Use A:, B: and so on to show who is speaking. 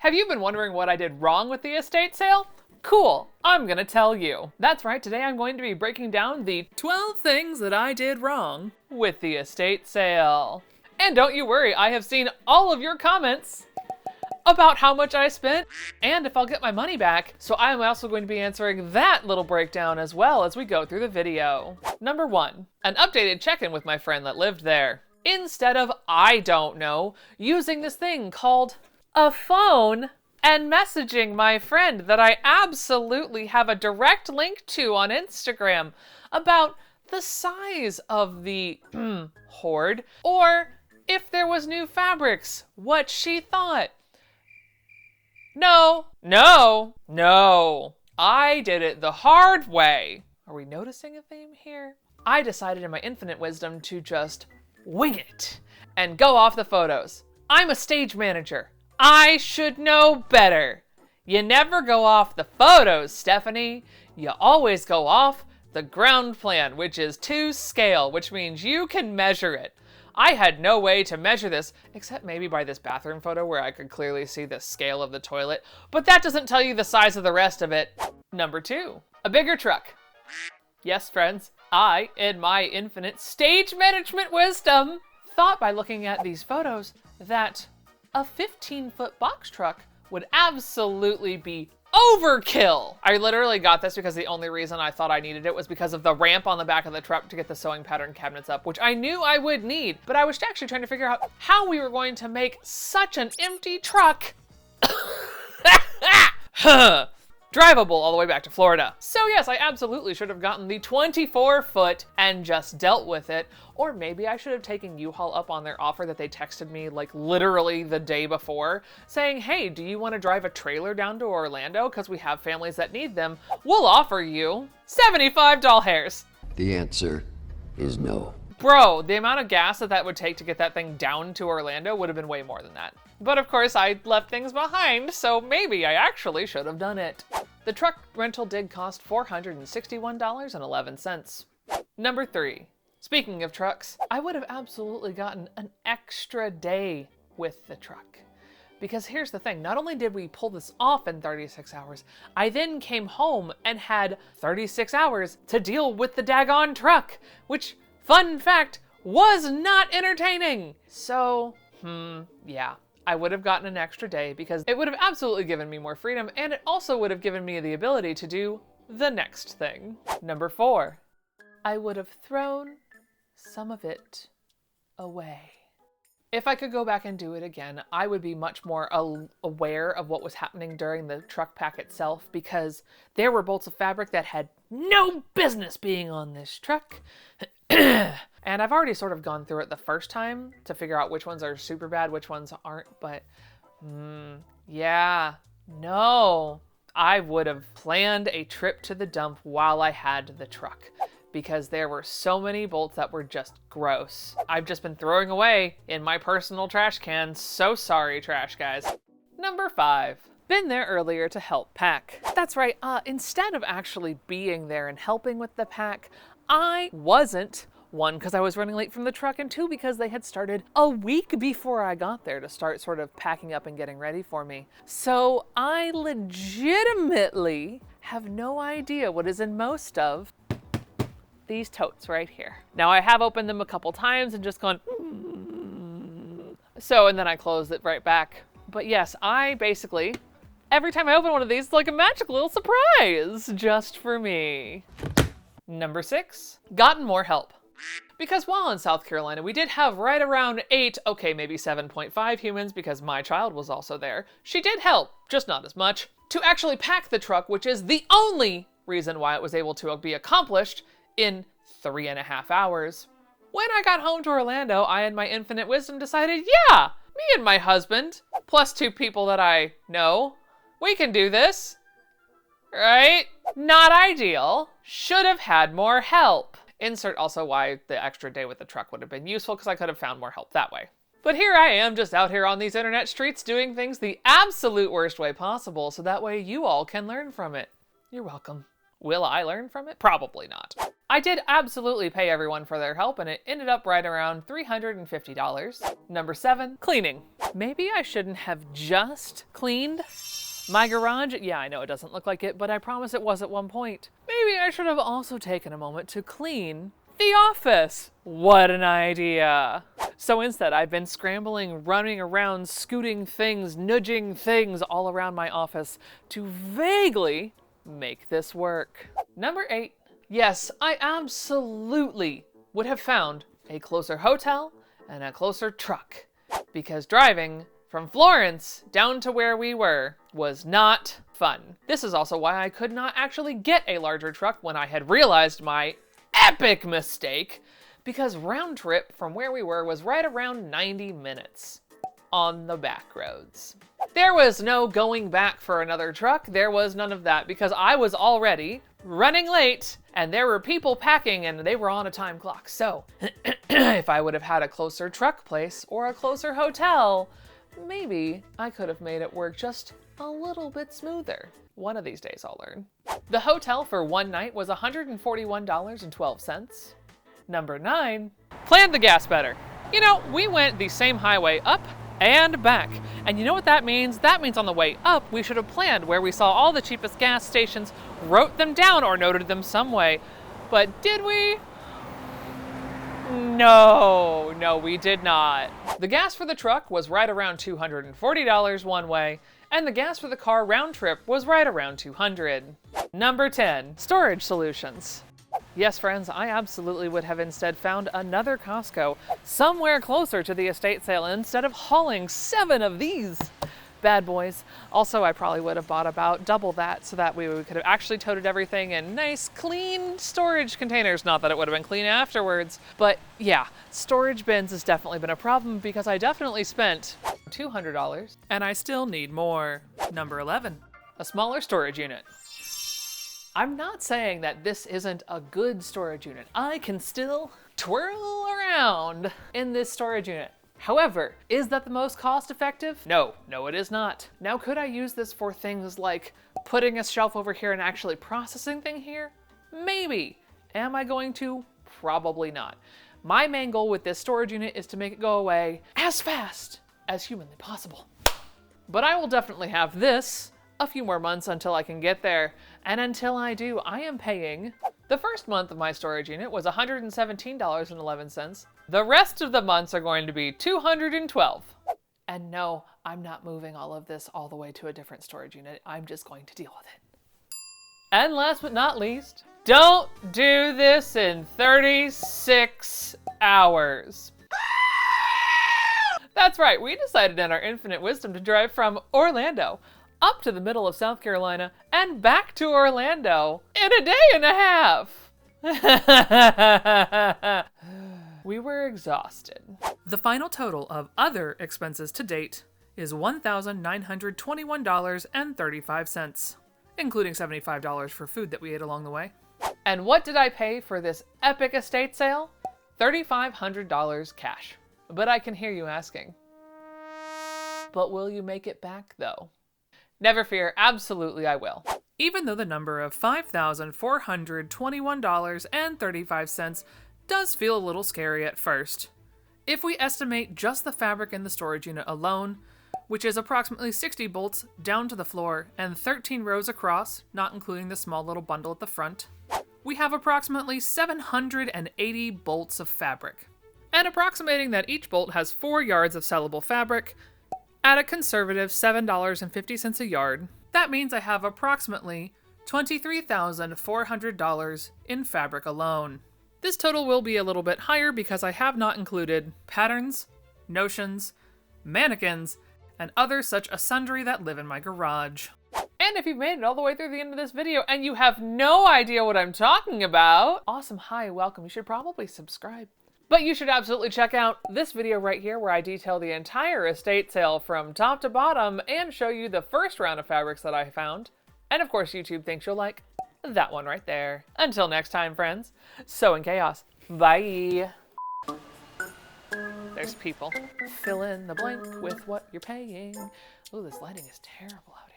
A: Have you been wondering what I did wrong with the estate sale? Cool, I'm gonna tell you. That's right, today I'm going to be breaking down the 12 things that I did wrong with the estate sale. And don't you worry, I have seen all of your comments about how much I spent and if I'll get my money back. So I'm also going to be answering that little breakdown as well as we go through the video. Number 1, an updated check-in with my friend that lived there. Instead of, I don't know, using this thing called a phone and messaging my friend that I absolutely have a direct link to on Instagram about the size of the hoard, or if there was new fabrics, what she thought. No. I did it the hard way. Are we noticing a theme here? I decided in my infinite wisdom to just wing it and go off the photos. I'm a stage manager. I should know better. You never go off the photos, Stephanie. You always go off the ground plan, which is to scale, which means you can measure it. I had no way to measure this, except maybe by this bathroom photo where I could clearly see the scale of the toilet, but that doesn't tell you the size of the rest of it. Number 2, a bigger truck. Yes, friends, I, in my infinite stage management wisdom, thought by looking at these photos that a 15-foot box truck would absolutely be overkill. I literally got this because the only reason I thought I needed it was because of the ramp on the back of the truck to get the sewing pattern cabinets up, which I knew I would need, but I was actually trying to figure out how we were going to make such an empty truck drivable all the way back to Florida. So yes, I absolutely should have gotten the 24-foot and just dealt with it. Or maybe I should have taken U-Haul up on their offer that they texted me like literally the day before saying, hey, do you want to drive a trailer down to Orlando? Because we have families that need them. We'll offer you 75 doll hairs.
B: The answer is no.
A: Bro, the amount of gas that would take to get that thing down to Orlando would have been way more than that. But of course I left things behind, so maybe I actually should have done it. The truck rental did cost $461.11. Number 3, speaking of trucks, I would have absolutely gotten an extra day with the truck. Because here's the thing, not only did we pull this off in 36 hours, I then came home and had 36 hours to deal with the daggone truck, which, fun fact, was not entertaining. So, yeah. I would have gotten an extra day because it would have absolutely given me more freedom, and it also would have given me the ability to do the next thing. Number 4, I would have thrown some of it away. If I could go back and do it again, I would be much more aware of what was happening during the truck pack itself, because there were bolts of fabric that had no business being on this truck. And I've already sort of gone through it the first time to figure out which ones are super bad, which ones aren't, but yeah, no. I would have planned a trip to the dump while I had the truck because there were so many bolts that were just gross. I've just been throwing away in my personal trash can. So sorry, trash guys. Number 5. Been there earlier to help pack. That's right, instead of actually being there and helping with the pack, I wasn't. 1, because I was running late from the truck, and 2, because they had started a week before I got there to start sort of packing up and getting ready for me. So I legitimately have no idea what is in most of these totes right here. Now I have opened them a couple times and just gone, so, and then I closed it right back. But yes, I basically, every time I open one of these, it's like a magical little surprise just for me. Number 6, gotten more help. Because while in South Carolina, we did have right around 8, okay, maybe 7.5 humans because my child was also there. She did help, just not as much, to actually pack the truck, which is the only reason why it was able to be accomplished in 3.5 hours. When I got home to Orlando, I in my infinite wisdom decided, yeah, me and my husband, plus 2 people that I know, we can do this, right? Not ideal. Should have had more help. Insert also why the extra day with the truck would have been useful, because I could have found more help that way. But here I am, just out here on these internet streets doing things the absolute worst way possible, so that way you all can learn from it. You're welcome. Will I learn from it? Probably not. I did absolutely pay everyone for their help, and it ended up right around $350. Number 7, cleaning. Maybe I shouldn't have just cleaned my garage. Yeah, I know it doesn't look like it, but I promise it was at one point. Maybe I should have also taken a moment to clean the office. What an idea. So instead, I've been scrambling, running around, scooting things, nudging things all around my office to vaguely make this work. Number 8. Yes, I absolutely would have found a closer hotel and a closer truck, because driving from Florence down to where we were was not fun. This is also why I could not actually get a larger truck when I had realized my epic mistake, because round trip from where we were was right around 90 minutes on the back roads. There was no going back for another truck. There was none of that, because I was already running late and there were people packing and they were on a time clock. So if I would have had a closer truck place or a closer hotel, maybe I could have made it work just a little bit smoother. One of these days I'll learn. The hotel for one night was $141.12. Number 9, planned the gas better. You know, we went the same highway up and back. And you know what that means? That means on the way up, we should have planned where we saw all the cheapest gas stations, wrote them down or noted them some way. But did we? No, we did not. The gas for the truck was right around $240 one way, and the gas for the car round trip was right around $200. Number 10, storage solutions. Yes, friends, I absolutely would have instead found another Costco somewhere closer to the estate sale instead of hauling 7 of these bad boys. Also, I probably would have bought about double that so that we could have actually toted everything in nice, clean storage containers. Not that it would have been clean afterwards, but yeah, storage bins has definitely been a problem because I definitely spent $200 and I still need more. Number 11, a smaller storage unit. I'm not saying that this isn't a good storage unit. I can still twirl around in this storage unit. However, is that the most cost effective? No, it is not. Now, could I use this for things like putting a shelf over here and actually processing thing here? Maybe. Am I going to? Probably not. My main goal with this storage unit is to make it go away as fast as humanly possible. But I will definitely have this a few more months until I can get there. And until I do, I am paying. The first month of my storage unit was $117.11. The rest of the months are going to be $212. And no, I'm not moving all of this all the way to a different storage unit. I'm just going to deal with it. And last but not least, don't do this in 36 hours. That's right, we decided in our infinite wisdom to drive from Orlando up to the middle of South Carolina and back to Orlando in a day and a half. We were exhausted. The final total of other expenses to date is $1,921.35, including $75 for food that we ate along the way. And what did I pay for this epic estate sale? $3,500 cash. But I can hear you asking, but will you make it back though? Never fear, absolutely I will. Even though the number of $5,421.35 does feel a little scary at first. If we estimate just the fabric in the storage unit alone, which is approximately 60 bolts down to the floor and 13 rows across, not including the small little bundle at the front, we have approximately 780 bolts of fabric. And approximating that each bolt has 4 yards of sellable fabric, at a conservative $7.50 a yard, that means I have approximately $23,400 in fabric alone. This total will be a little bit higher because I have not included patterns, notions, mannequins, and other such a sundry that live in my garage. And if you've made it all the way through the end of this video and you have no idea what I'm talking about, awesome, hi, welcome. You should probably subscribe. But you should absolutely check out this video right here where I detail the entire estate sale from top to bottom and show you the first round of fabrics that I found. And of course, YouTube thinks you'll like that one right there. Until next time, friends, sew in chaos. Bye. There's people. Fill in the blank with what you're paying. Ooh, this lighting is terrible out here.